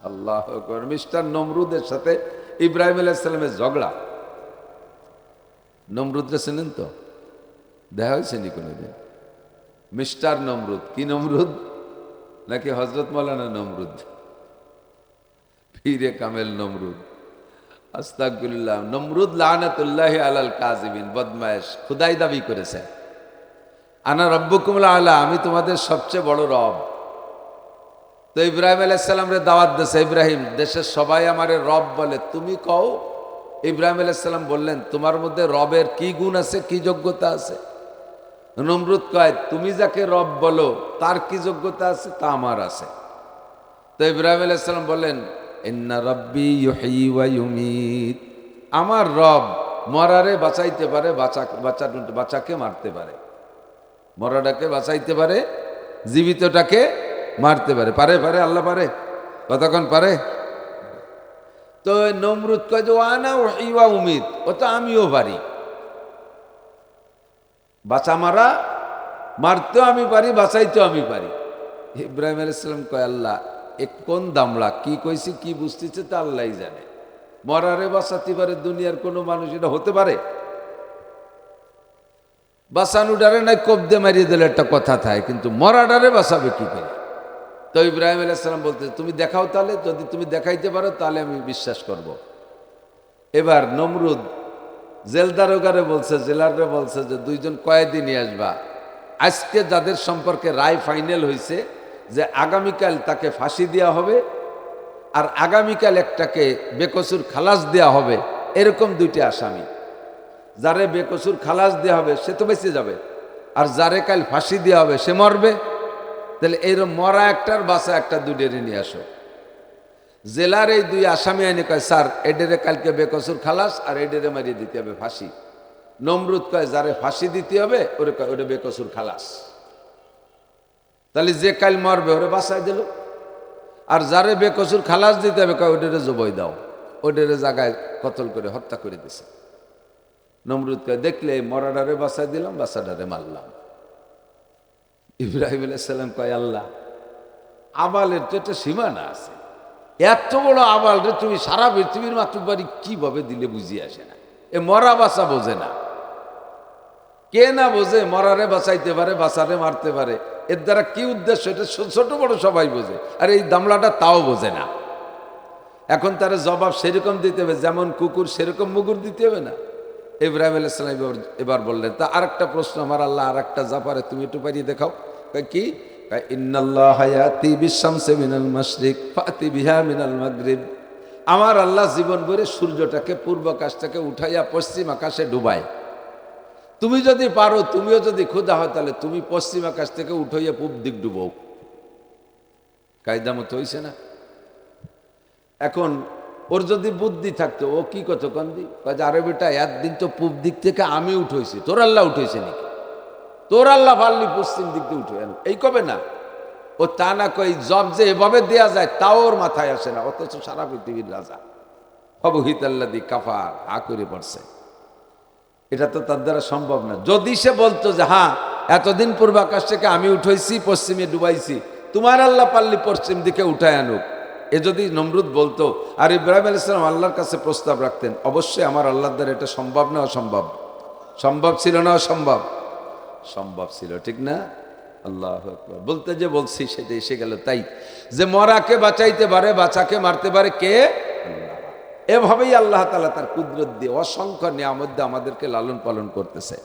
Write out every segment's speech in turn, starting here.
আল্লাহু আকবার। মিস্টার নমরুদের সাথে ইব্রাহিম আলাইহিস সালামের ঝগড়া। নমরুদরে চেনেন তো? দেখা হয়েছে নি কোনোদিন? মিস্টার নমরুদ, কি নমরুদ নাকি হজরত মৌলানা নমরুদ? পীরে কামেল নমরুদ, আস্তাগফিরুল্লাহ। নমরুদ লানাতুল্লাহি আলাল কাযিবিন, বদমায়েশ, খুদাই দাবি করেছে, আনা রব্বুকুমুল আলা, আমি তোমাদের সবচেয়ে বড় রব। তো ইব্রাহিম আলাইহিস সালাম রে দাওয়াত দিয়েছে, ইব্রাহিম দেশের সবাই আমারে রব বলে, তুমি কও। ইব্রাহিম আলাইহিস সালাম বললেন, তোমার মধ্যে রবের কি গুণ আছে, কি যোগ্যতা আছে? নমরুদ কয়, তুমি যাকে রব বলো তার কি যোগ্যতা আছে? তা আমার আছে। তো ইব্রাহিম আলাইহিস সালাম বললেন, ইন্না রাব্বি ইউহয়ি ওয়া ইউমীত, আমার রব মরারে বাঁচাইতে পারে, বাঁচাকে মারতে পারে। মরাটাকে বাঁচাইতে পারে, জীবিতটাকে মারতে পারে। পারে পারে আল্লাহ পারে? কতক্ষণ পারে? তো নমরুদ কয় যে ওয়ানা উহয়ি ওয়া উমীত, ও তো আমিও পারি, বাঁচা মারা, মারতেও আমি পারি, বাঁচাইতেও আমি পারি। ইব্রাহিম আলাইহিস সালাম কয়, আল্লাহ এ কোন দামলা, কি কইছি কি বুঝতেছে তা আল্লাহই জানে। মরারে বাঁচাতে পারে দুনিয়ার কোনো মানুষ, এটা হতে পারে? বাঁচানো ডারে নাই কবদে মারিয়ে দিলে একটা কথা থাকে, কিন্তু মরা ডারে বাঁচাবে কি করে? তো ইব্রাহিম আলাইহিস সালাম বলতে, তুমি দেখাও তাহলে, যদি তুমি দেখাইতে পারো তাহলে আমি বিশ্বাস করব। এবার নমরুদ জেলদারোগারে বলছে, জেলারে বলছে যে দুইজন কয়েদি নিয়ে আসবা। আজকে যাদের সম্পর্কে রায় ফাইনাল হয়েছে যে আগামীকাল তাকে ফাঁসি দেওয়া হবে আর আগামীকাল একটাকে বেকসুর খালাস দেওয়া হবে, এরকম দুইটি আসামি। যারে বেকসুর খালাস দেওয়া হবে সে তো বেঁচে যাবে, আর যারে কাল ফাঁসি দেওয়া হবে সে মরবে। তাহলে এইরকম মরা একটার বাঁচা একটা, দুইটারে নিয়ে আসো। জেলার এই দুই আসামি আইনে কয়, স্যার এডেরে কালকে বেকসুর খালাস আর এডেরে মারিয়ে দিতে হবে ফাঁসি। নমরুদ কয়, যারে ফাঁসি দিতে হবে ওরে কয় ওরে বেকসুর খালাস। তাহলে যে কাল মরবে ওরে বাঁচাই দিল, আর যারে বেকসুর খালাস দিতে হবে কয় ওডেরে জবই দাও, ওডেরে জায়গায় কতল করে হত্যা করে দিছে। নমরুদ কয়, দেখলে মরাডারে বাঁচাই দিলাম, বাচ্চাডারে মারলাম। ইব্রাহিম আলাইহিস সালাম কয়, আল্লাহ আবালের তো একটা সীমানা আছে, এত বড় আবাল রে তুমি সারা পৃথিবীর মাতৃবাড়ি কিভাবে দিলে বুঝিয়ে আসে না? এ মরা বাঁচা বোঝে না। কে না বোঝে মরারে বাঁচাইতে পারে, বাঁচারে মারতে পারে, এর দ্বারা কি উদ্দেশ্য এটা ছোট বড় সবাই বোঝে, আর এই দামলাটা তাও বোঝে না। এখন তারা জবাব সেরকম দিতে হবে, যেমন কুকুর সেরকম মুগুর দিতে হবে না? ইব্রাহিম আলাইহিস সালাম এবার বললেন, তা আরেকটা প্রশ্ন, আমার আল্লাহ আরেকটা যা পারে তুমি একটু পারিয়ে দেখাও। কি? ইন্নাল্লাহা ইয়াতি বিশ-শামসি মিনাল মাশরিক ফাতি বিহা মিনাল মাগরিব, আমার আল্লাহ জীবন ভরে সূর্যটাকে পূর্ব আকাশ থেকে উঠাইয়া পশ্চিম আকাশে ডুবায়। তুমি যদি পারো, তুমিও যদি ক্ষুধা হয়, তাহলে তুমি পশ্চিম আকাশ থেকে উঠাইয়া পূব দিক ডুবো। কায়দা মতো হইছে না? এখন ওর যদি বুদ্ধি থাকতো ও কি কত কন্দি, আরে বেটা একদিন তো পূব দিক থেকে আমি উঠেছি, তোর আল্লাহ উঠেছে নাকি? তোর আল্লাহ পারলি পশ্চিম দিক দিয়ে উঠে এই কবে না? ও তা না কই জব যে এভাবে দেয়া যায় তাও ওর মাথায় আসে না, অথচ সারা পৃথিবীর রাজা অবহিত আল্লাহ দি কাফার হা করে পড়ছে। এটা তো তার দ্বারা সম্ভব না। যদি সে বলতো যে হ্যাঁ এতদিন পূর্বাকাশ থেকে আমি উঠেছি, পশ্চিমে ডুবাইছি, তোমার আল্লাহ পারলি পশ্চিম দিকে উঠায় আনুক, এ যদি নমরুদ বলতো, আর ইব্রাহিম আলাইহিস সালাম আল্লাহর কাছে প্রস্তাব রাখতেন, অবশ্যই আমার আল্লাহর দ্বারা এটা সম্ভব না অসম্ভব? সম্ভব ছিল না অসম্ভব? সম্ভব ছিল, ঠিক না? আল্লাহু আকবার। বলতে যে বলছি সেটা এসে গেল। তাই যে মরাকে বাঁচাইতে পারে, বাঁচাকে মারতে পারে কে? আল্লাহ। এভাবেই আল্লাহ তাআলা তার কুদরত দিয়ে অসংখ্য নিয়ামত দিয়ে আমাদেরকে লালন পালন করতেছে।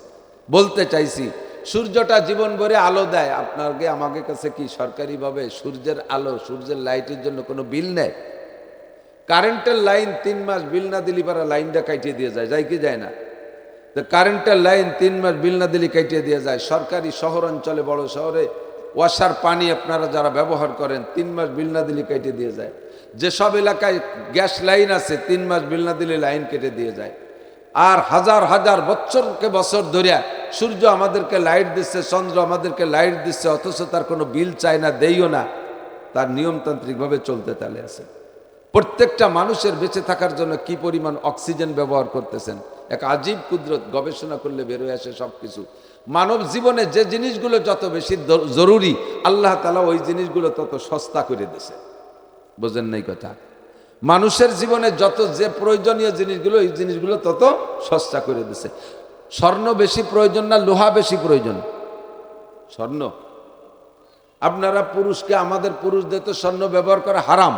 বলতে চাইছি সূর্যটা জীবন ভরে আলো দেয়, আপনাকে আমাদের কাছে কি সরকারিভাবে সূর্যের আলো, সূর্যের লাইটের জন্য কোনো বিল নেয়? কারেন্টের লাইন 3 মাস বিল না দিলে পারা লাইনটা কাটিয়ে দিয়ে যায়, যায় কি যায় না? তো কারেন্টের লাইন 3 মাস বিল না দিলে কাটিয়ে দিয়ে যায়। সরকারি শহর অঞ্চলে, বড় শহরে ওয়াসার পানি আপনারা যারা ব্যবহার করেন 3 মাস বিল না দিলে কেটে দিয়ে যায়। যেসব এলাকায় গ্যাস লাইন আছে 3 মাস বিল না দিলে লাইন কেটে দিয়ে যায়। আর হাজার হাজার বছরকে বছর ধরে সূর্য আমাদেরকে লাইট দিচ্ছে, চন্দ্র আমাদেরকে লাইট দিচ্ছে, অথচ তার কোনো বিল চায় না, দেইও না, তার নিয়মতান্ত্রিকভাবে চলতে তালে আছে। প্রত্যেকটা মানুষের বেঁচে থাকার জন্য কি পরিমাণ অক্সিজেন ব্যবহার করতেছেন, এক আজীব কুদরত, গবেষণা করলে বেরোয় আসে সব কিছু। মানব জীবনে যে জিনিসগুলো যত বেশি জরুরি, আল্লাহ তাআলা ওই জিনিসগুলো তত সস্তা করে দিয়েছে। বোঝেন নাই কথা? মানুষের জীবনে যত যে প্রয়োজনীয় জিনিসগুলো, এই জিনিসগুলো তত সস্তা করে দিছে। স্বর্ণ বেশি প্রয়োজন না লোহা বেশি প্রয়োজন? স্বর্ণ। আপনারা পুরুষকে, আমাদের পুরুষদের তো স্বর্ণ ব্যবহার করা হারাম।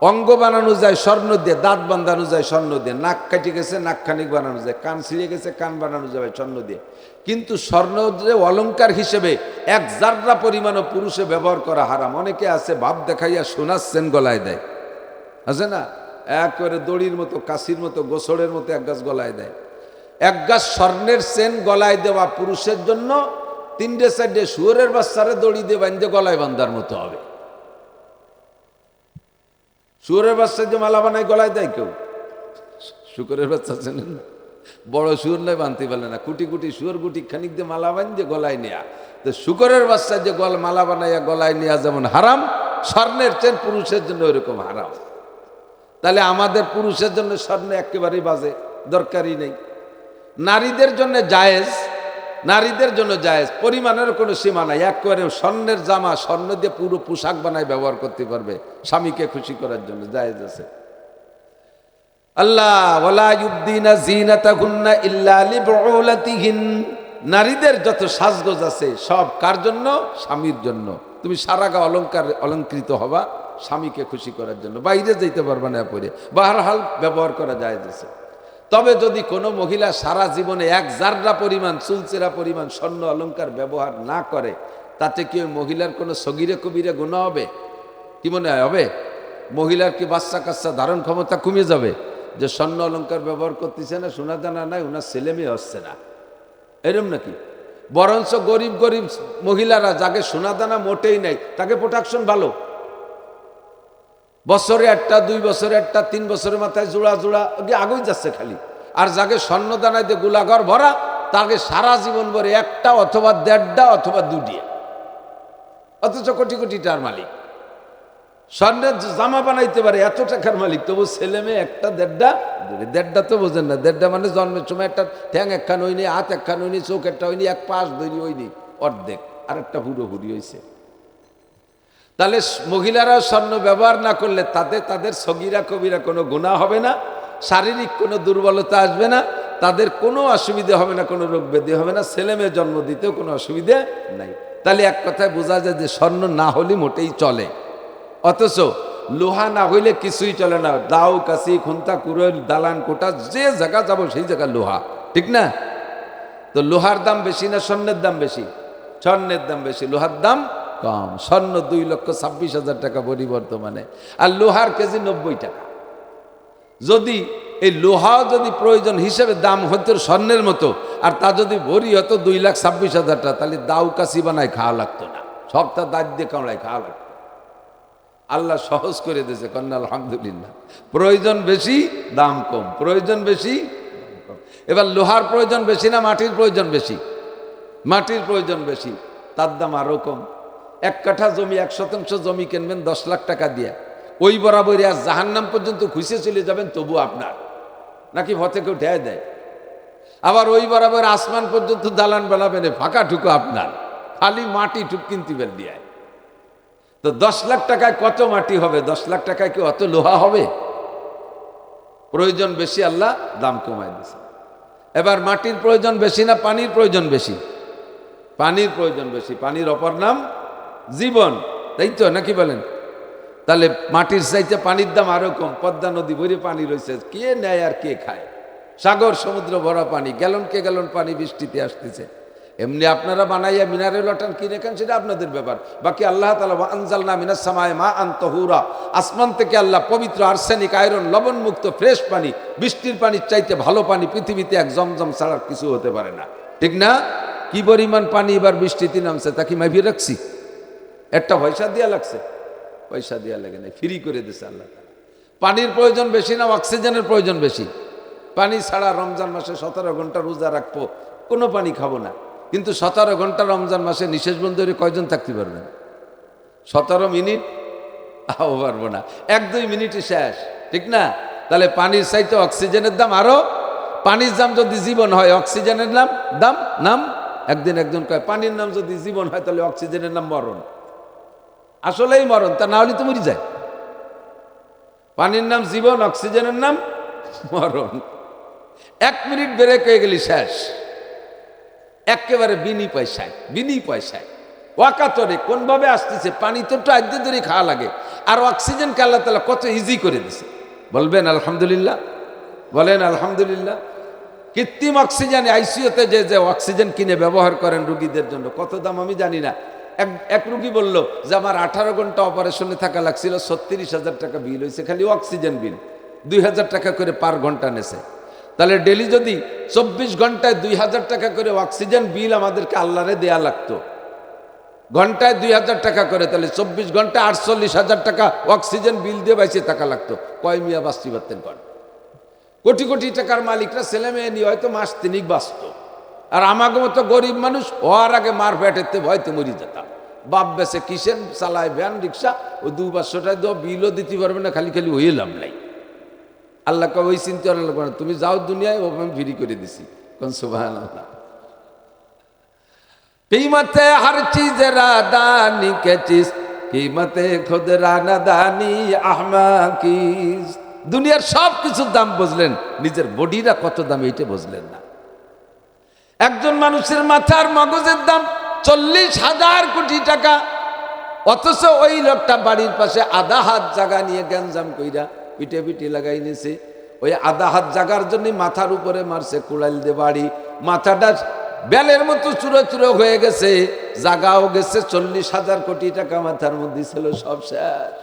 অঙ্গ বানানো যায় স্বর্ণ দিয়ে, দাঁত বাঁধানো যায় স্বর্ণ দিয়ে, নাক কাটি গেছে নাক খানিক বানানো যায়, কান ছিঁড়ে গেছে কান বানানো যাবে স্বর্ণ দিয়ে। কিন্তু স্বর্ণ যে অলংকার হিসেবে এক জাররা পরিমাণও পুরুষে ব্যবহার করা হারাম। অনেকে আছে ভাব দেখাইয়া সোনার সেন গলায় দেয়, আছে না? একেবারে দড়ির মতো, কাশির মতো, গোসড়ের মতো এক গাছ গলায় দেয়। এক গাছ স্বর্ণের সেন গলায় দেওয়া পুরুষের জন্য 3-4 শুয়োরের বাচ্চারে দড়ি দিয়ে বাঁধে গলায় বান্ধার মতো হবে। শুয়োরের বাচ্চা যে মালা বানায় গলায় দেয় কেউ? শুকরের বাচ্চা চেনেন না? বড় শুয়োর নয়, বানতে পারলে না, কুটি কুটি শুয়োর গুটি খানিক দিয়ে মালা বাঁধে গলায় নেয়া। তো শুকরের বাচ্চা যে মালা বানাইয়া গলায় নেয়া যেমন হারাম, স্বর্ণের চেন পুরুষের জন্য ওইরকম হারাম। তাহলে আমাদের পুরুষের জন্য স্বর্ণ একেবারেই বাজে, দরকারই নেই। নারীদের জন্য জায়েজ, নারীদের জন্য জায়েজ, পরিমাণের কোনো সীমা নাই। একেবারে স্বর্ণের জামা, স্বর্ণ দিয়ে পুরো পোশাক বানায় ব্যবহার করতে পারবে, স্বামীকে খুশি করার জন্য জায়েজ আছে। আল্লাহ ওয়ালা ইউবদিনা যিনাতাহুন্না ইল্লা লিবুলাতিহিন, নারীদের যত সাজগোজ আছে সব কার জন্য? স্বামীর জন্য। তুমি সারা গা অলঙ্কৃত হবা স্বামীকে খুশি করার জন্য, বাইরে যেতে পারবে না পরে, বাহরহাল ব্যবহার করা যায় আছে। তবে যদি কোনো মহিলা সারা জীবনে এক জাররা পরিমাণ, চুলচেরা পরিমাণ স্বর্ণ অলংকার ব্যবহার না করে, তাতে কি ওই মহিলার কোনো সগিরে কবিরে গুনাহ হবে? কি মনে হয় হবে? মহিলার কি বাচ্চা কাচ্চা ধারণ ক্ষমতা কমে যাবে যে স্বর্ণ অলংকার ব্যবহার করতেছে না, সোনা দানা নাই, ওনার ছেলে মেয়ে হচ্ছে না, এরম নাকি? বরঞ্চ গরিব গরিব মহিলারা যাকে সোনা দানা মোটেই নাই, তাকে প্রোটেকশন ভালো, বছরে একটা, 2 বছরে একটা, 3 বছরের মাথায় জোড়া জোড়া আগেই যাচ্ছে খালি। আর যাকে স্বর্ণ দানায় দিয়ে গোলাঘর ভরা, তাকে সারা জীবন ভরে একটা অথবা 1.5টা অথবা 2টা, অথচ কোটি কোটি টাকার মালিক। স্বর্ণের জামা বানাইতে পারে, এত টাকার মালিক, তবু ছেলে মেয়ে একটা 1.5টা তো বোঝেন না। 1.5 মানে জন্মের সময় একটা ঠ্যাং একখান হয়নি, হাত একখান হয়নি, চোখ একটা হয়নি, এক পাশ ধরি হয়নি, অর্ধেক, আর একটা পুরোপুরি হয়েছে। তাহলে মহিলারা স্বর্ণ ব্যবহার না করলে তাদের সগিরা কবিরা কোনো গুনাহ হবে না, শারীরিক কোনো দুর্বলতা আসবে না, তাদের কোনো অসুবিধা হবে না, কোনো রোগ ব্যাধি হবে না, ছেলে মেয়ে জন্ম দিতেও কোনো অসুবিধা নাই। তাহলে এক কথায় বোঝা যায় যে স্বর্ণ না হলে মোটেই চলে। অথচ লোহা না হইলে কিছুই চলে না। দাও, কাশি, খুন্তা, কুড়োল, দালান, কোটা, যে জায়গা যাবো সেই জায়গা লোহা, ঠিক না? তো লোহার দাম বেশি না স্বর্ণের দাম বেশি? স্বর্ণের দাম বেশি, লোহার দাম কম। স্বর্ণ 2,26,000 টাকা বর্তমানে, আর লোহার কেজি 90 টাকা। যদি এই লোহা যদি প্রয়োজন হিসেবে দাম হতো স্বর্ণের মতো, আর তা যদি ভরি হতো 2,26,000 টাকা, তাহলে দাউ কাশি বানায় খাওয়া লাগতো না, সবটা দাঁত দিয়ে কামড়ায় খাওয়া লাগতো। আল্লাহ সহজ করে দিয়েছে, কন্যা আলহামদুলিল্লাহ। প্রয়োজন বেশি, দাম কম, প্রয়োজন বেশি, দাম কম। এবার লোহার প্রয়োজন বেশি না মাটির প্রয়োজন বেশি? মাটির প্রয়োজন বেশি, তার দাম আরো কম। 1 কাঠা জমি, 1 শতাংশ জমি কিনবেন 10 লাখ টাকা দিয়ে, ওই বরাবর আর জাহান্নাম পর্যন্ত খুঁজে চলে যাবেন, তবু আপনার, নাকি ভতে কেউ ঠেয় দেয়? আবার ওই বরাবর আসমান পর্যন্ত দালান বানাবেন, ফাঁকা ঠুকো আপনার, খালি মাটি ঠুক কিনতে বের দিয়ে। তো 10 লাখ টাকায় কত মাটি হবে? 10 লাখ টাকায় কি অত লোহা হবে? প্রয়োজন বেশি, আল্লাহ দাম কমায় দিয়েছে। এবার মাটির প্রয়োজন বেশি না পানির প্রয়োজন বেশি? পানির প্রয়োজন বেশি। পানির অপর নাম জীবন, তাই তো নাকি বলেন? তাহলে মাটির চাইতে পানির দাম আরো কম। পদ্মা নদী ভরে পানি রয়েছে, কে নেয় আর কে খায়? সাগর সমুদ্র ভরা পানি, গ্যালনকে গ্যালন পানি বৃষ্টিতে আসতেছে। এমনি আপনারা বানাইয়া মিনারেল ওয়াটার কিনে খান, সেটা আপনাদের ব্যাপার। বাকি আল্লাহ তাআলা আনজালনা মিনাস সামায়ে মাআন তাহুরা, আসমান থেকে আল্লাহ পবিত্র আর্সেনিক আয়রন লবণ মুক্ত ফ্রেশ পানি, বৃষ্টির পানির চাইতে ভালো পানি পৃথিবীতে এক জমজম ছাড়া কিছু হতে পারে না, ঠিক না? কি পরিমাণ পানি এবার বৃষ্টিতে নামছে তা কি মাইভিয়ে রাখছি? একটা পয়সা দিয়া লাগছে? পয়সা দিয়া লাগে না, ফ্রি করে দিছে আল্লাহ। পানির প্রয়োজন বেশি না অক্সিজেনের প্রয়োজন বেশি? পানি ছাড়া রমজান মাসে 17 ঘন্টা রোজা রাখবো, কোনো পানি খাবো না, কিন্তু 17 ঘন্টা রমজান মাসে নিঃশেষ বন্ধ করে কয়জন থাকতে পারবেন? 17 মিনিট আও পারবো না, 1-2 মিনিটই শেষ, ঠিক না? তাহলে পানির চাইতে অক্সিজেনের দাম আরো। পানির দাম যদি জীবন হয়, অক্সিজেনের নাম একদিন একজন কয় পানির নাম যদি জীবন হয়, তাহলে অক্সিজেনের নাম মরণ। আসলেই মরণ, তা না হলে তো মরি যায়। পানির নাম জীবন, অক্সিজেনের নাম মরণ। 1 মিনিট ব্রেক হয়ে গেলি শেষ, একেবারে বিনি পয়সায় ওয়াকাতরে কোনভাবে আসতেছে। পানি তো একটু আদ্যে ধরে খাওয়া লাগে, আর অক্সিজেনকে আল্লাহ তাআলা কত ইজি করে দিছে। বলবেন আলহামদুলিল্লাহ, বলেন আলহামদুলিল্লাহ। কৃত্রিম অক্সিজেন আইসিইউতে যে অক্সিজেন কিনে ব্যবহার করেন রুগীদের জন্য, কত দাম আমি জানি না। এক রুগী বলল যে আমার 18 ঘন্টা অপারেশনে থাকা লাগছিল, 36,000 টাকা বিল হয়েছে, খালি অক্সিজেন বিল 2,000 টাকা করে পার ঘন্টা নেছে। তাহলে ডেলি যদি 24 ঘন্টায় 2,000 টাকা করে অক্সিজেন বিল আমাদেরকে আল্লাহরে দেয়া লাগতো, ঘন্টায় 2,000 টাকা করে, তাহলে 24 ঘন্টায় 48,000 টাকা অক্সিজেন বিল দিয়ে বাইসে টাকা লাগতো। কয় মিয়া বাঁচতে পারতেন? কোটি কোটি টাকার মালিকরা ছেলে মেয়ে নিয়ে হয়তো মাস 3 বাঁচত, আর আমাকে মতো গরিব মানুষ হওয়ার আগে মার পেটেতে ভয়তে মরি যেতাম। বাপ বেসে কিসেন চালায় ভ্যান রিক্সা, ও 200-500 টাকা দেওয়া বিলও দিতে পারবে না, খালি খালি হয়ে লাভ নাই। আল্লাহ কবে ওই চিন্তা করো না, তুমি যাও দুনিয়ায়, ও আমি ফ্রি করে দিছি। কোন সুবহানাল্লাহ। कीमते हर चीज रादानी के चीज, कीमते खुद रानादानी अहमाकी। দুনিয়ার সব কিছুর দাম বুঝলেন, নিজের বডিটা কত দাম এইটা বুঝলেন না। একজন মানুষের মাথার মগজের দাম 40,000 কোটি টাকা, অথচ ওই লোকটা বাড়ির পাশে আধা হাত জায়গা নিয়ে গ্যাঞ্জাম কইরা পিটে লাগাই নিয়েছে। ওই আধা হাত জায়গার জন্য মাথার উপরে মারছে কুড়াইল দিয়ে বাড়ি, মাথাটা বেলের মতো চুরো চুরো হয়ে গেছে, জাগাও গেছে, 40,000 কোটি টাকা মাথার মধ্যে ছিল, সব শেষ।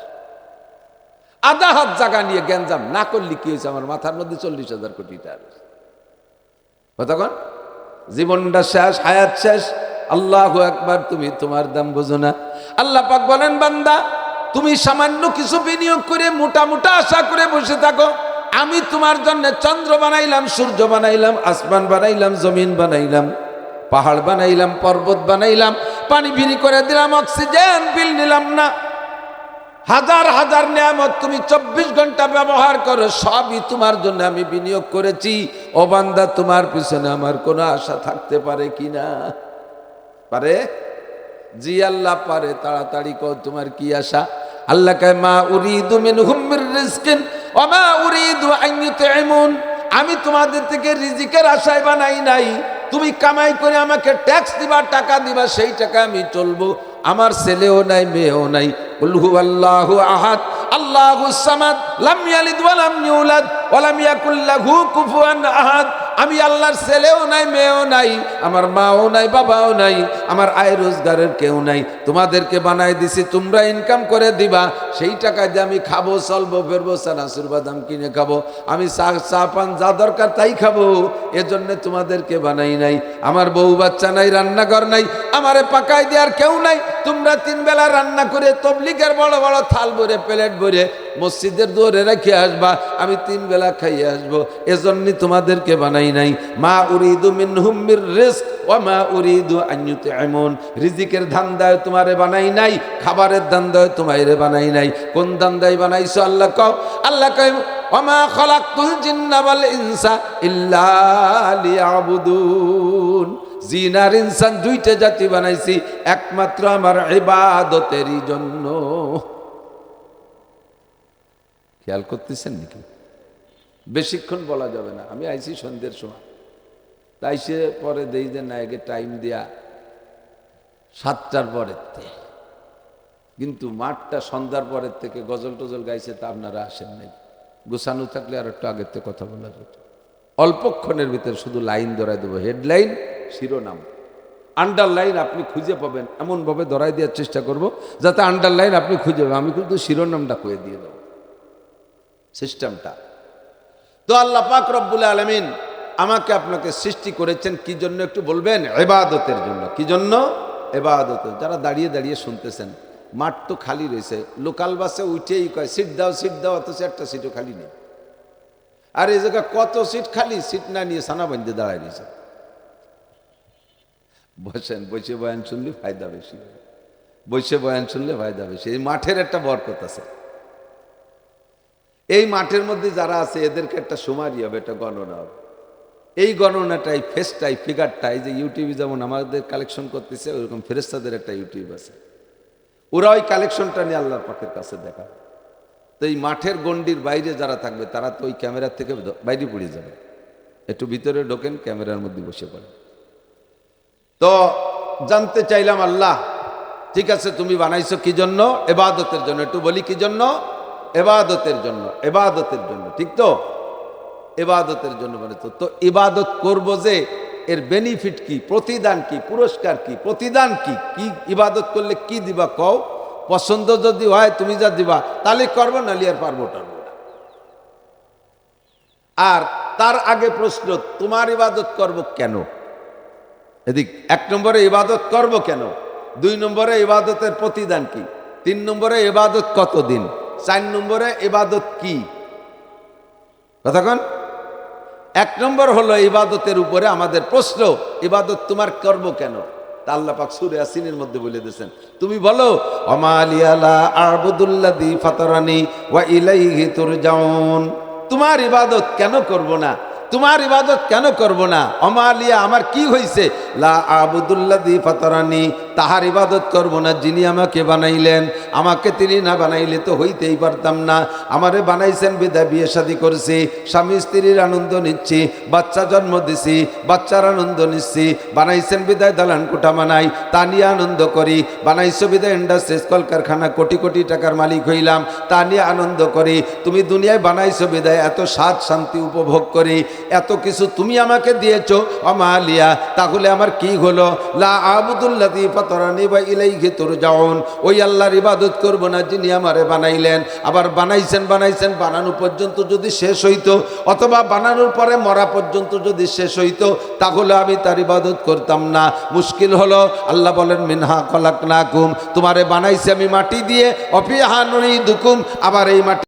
আধা হাত জায়গা নিয়ে গ্যাঞ্জাম না করলে কি হয়েছে? আমার মাথার মধ্যে 40,000 কোটি টাকা, কতক্ষণ জীবনটা শেষ, হায়াত শেষ। আল্লাহু আকবার। তুমি তোমার দাম বোঝো না। আল্লাহ পাক বলেন, বান্দা তুমি সামান্য কিছু বিনিয়োগ করে মোটা মোটা আশা করে বসে থাকো, আমি তোমার জন্য চন্দ্র বানাইলাম, সূর্য বানাইলাম, আসমান বানাইলাম, জমিন বানাইলাম, পাহাড় বানাইলাম, পর্বত বানাইলাম, পানি বিনি করে দিলাম, অক্সিজেন বিল নিলাম না। হাজার হাজার নিয়ামত তুমি 24 ঘন্টা ব্যবহার করো, সবই তোমার জন্য আমি বিনিয়োগ করেছি। ও বান্দা, তোমার পিছনে আমার কোনো আশা থাকতে পারে কিনা? পারে? জি আল্লাহ পারে। তাড়াতাড়ি কও, তোমার কি আশা? আল্লাহ কয়, মা উরিদু মিনহুম মির রিজকিন ওয়া মা উরিদু আন ইউতঈমুন। আমি তোমাদের থেকে রিজিকের আশায় বানাই নাই। তুমি কামাই করে আমাকে ট্যাক্স দিবা, টাকা দিবা, সেই টাকা আমি চলবো। আমার ছেলেও নাই, মেয়েও নাই। কুল হুয়াল্লাহু আহাদ আল্লাহুস সামাদ লাম ইয়ালিদ ওয়া লাম ইউলাদ ওয়া লাম ইয়াকুল লাহু কুফুয়ান আহাদ। আমি আল্লাহর ছেলেও নাই, মেয়েও নাই, আমার মাও নাই, বাবাও নাই, আমার আয় রোজগারের কেউ নাই। তোমাদেরকে বানাই দিছি, তোমরা ইনকাম করে দিবা, সেই টাকা দিয়ে আমি খাবো, চলবো, ফেরবো, চানাচুর বাদাম কিনে খাবো, আমি চা পান যা দরকার তাই খাবো। এজন্য তোমাদেরকে বানাই নাই। আমার বউ বাচ্চা নাই, রান্নাঘর নাই, আমারে পাকাই দেওয়ার কেউ নাই। তোমরা 3 বেলা রান্না করে তবলিগের বড় বড় থাল ভরে, প্লেট ভরে মসজিদের দুয়ারে রেখে আসবা, আমি 3 বেলা খাইয়ে আসবো। এজন্য তোমাদেরকে বানাই নাই। মা উরিদু মিনহুম মির রিজক ওয়া মা উরিদু আন ইউতঈমুন। রিজিকের ধান্দায় তোমারে বানাই নাই, খাবারের ধান্দায় তোমারে বানাই নাই। কোন ধান্দায় বানাইছো আল্লাহ কও? আল্লাহ কয়, ওয়া মা খালাকতুল জিন্না ওয়াল ইনসা ইল্লা লিয়াবুদুন। জিন আর ইনসান 2টা জাতি বানাইছি একমাত্র আমার ইবাদতেরই জন্য। খেয়াল করতেছেন নাকি? বেশিক্ষণ বলা যাবে না। আমি আইছি সন্ধ্যের সময়, তাই সে পরে দেই যে না, একে টাইম দেয়া 7টার পরের থেকে, কিন্তু মাঠটা সন্ধ্যার পরের থেকে গজল টজল গাইছে, তা আপনারা আসেন নাই। গোছানো থাকলে আর একটু আগের থেকে কথা বলা যেত। অল্পক্ষণের ভিতরে শুধু লাইন ধরাই দেবো, হেডলাইন, শিরোনাম, আন্ডারলাইন আপনি খুঁজে পাবেন, এমনভাবে ধরাই দেওয়ার চেষ্টা করব যাতে আন্ডারলাইন আপনি খুঁজে পাবেন। আমি কিন্তু শিরোনামটা কয়ে দিয়ে দেবো, সিস্টেমটা। তো আল্লাহ পাক রব্বুল আলামিন আমাকে আপনাকে সৃষ্টি করেছেন কি জন্য একটু বলবেন? ইবাদতের জন্য। কি জন্য? ইবাদতের। যারা দাঁড়িয়ে দাঁড়িয়ে শুনতেছেন, মাঠ তো খালি রয়েছে, লোকাল বাসে উঠেই কয় সিট দাও, সিট দাও, অথচ একটা সিটও খালি নেই। আর এই জায়গায় কত সিট খালি, সিট না নিয়ে সানা বান্ধে দাঁড়ায় রয়েছে। বসেন, বসে বয়ান শুনলে ফায়দা বেশি, বসে বয়ান শুনলে ফায়দা বেশি। এই মাঠের একটা বরকত আছে। এই মাঠের মধ্যে যারা আছে এদেরকে একটা সুমারি হবে, একটা গণনা হবে। এই গণনাটাই, ফেসটাই, ফিগারটাই, যে ইউটিউবে যেমন আমাদের কালেকশন করতেছে, ওইরকম ফেরেশতাদের একটা ইউটিউব আছে, ওরা ওই কালেকশনটা নিয়ে আল্লাহর পাকের কাছে দেখা। তো এই মাঠের গণ্ডির বাইরে যারা থাকবে তারা তো ওই ক্যামেরার থেকে বাইরে পড়ে যাবে। একটু ভিতরে ঢোকেন, ক্যামেরার মধ্যে বসে পড়েন। তো জানতে চাইলাম, আল্লাহ ঠিক আছে তুমি বানাইছো কি জন্য? ইবাদতের জন্য। একটু বলি কি জন্য? ইবাদতের জন্য। ইবাদতের জন্য, ঠিক তো? ইবাদতের জন্য বানাইছো। তো ইবাদত করব যে এর বেনিফিট কি, প্রতিদান কি, পুরস্কার কি, প্রতিদান কি, কি ইবাদত করলে কি দিবা কও? পছন্দ যদি হয় তুমি যা দিবা তাহলে করবো, নালি আর পারবো টারবো না। আর তার আগে প্রশ্ন, তোমার ইবাদত করব কেন? এদিক 1 নম্বরে ইবাদত করব কেন, 2 নম্বরে ইবাদতের প্রতিদান কি, 3 নম্বরে ইবাদত কতদিন, 4 নম্বরে ইবাদত কি? কতক্ষণ? 1 নম্বর হলো ইবাদতের উপরে আমাদের প্রশ্ন, ইবাদত তোমার করব কেন? তা আল্লাহ পাক সূরা ইয়াসিনের মধ্যে বলে দিয়েছেন, তুমি বলো ওমা আলিয়ালা আবুদুল্লাযী ফাতারানি ওয়া ইলাইহি তুরজাউন। তোমার ইবাদত কেন করব না? তোমার ইবাদত কেন করব না? ওমা আলিয়া, আমার কি হইছে? লা আবুদুল্লাযী ফাতারানি, তাহার ইবাদত করব না যিনি আমাকে বানাইলেন। আমাকে তিনি না বানাইলে তো হইতেই পারতাম না। আমারে বানাইছেন বিধায় বিয়ে শাদী করছি, স্বামী স্ত্রীর আনন্দ নিচ্ছি, বাচ্চা জন্ম দিছি, বাচ্চার আনন্দ নিচ্ছি। বানাইছেন বিধায় দালান কোঠা বানাই, তা নিয়ে আনন্দ করি। বানাইছো বিধায় ইন্ডাস্ট্রিজ কলকারখানা কোটি কোটি টাকার মালিক হইলাম, তা নিয়ে আনন্দ করি। তুমি দুনিয়ায় বানাইছো বিধায় এত স্বাদ শান্তি উপভোগ করি, এত কিছু তুমি আমাকে দিয়েছো ওমা আলিয়া, তাহলে আমার কি হলো? লা আবুদুল্লাযী ফাতারানি ওয়া ইলাইহি তুরজাউন, ওই আল্লাহর ইবাদত করব না যিনি আমারে বানাইলেন। আবার বানাইছেন বানানো পর্যন্ত যদি শেষ হইতো, অথবা বানানোর পরে মরা পর্যন্ত যদি শেষ হইতো, তাহলে আমি তার ইবাদত করতাম না। মুশকিল হলো, আল্লাহ বলেন মিনহা খলাকনাকুম, তোমারে বানাইছি আমি মাটি দিয়ে, অফিহা নুঈদুকুম, আবার এই মাটি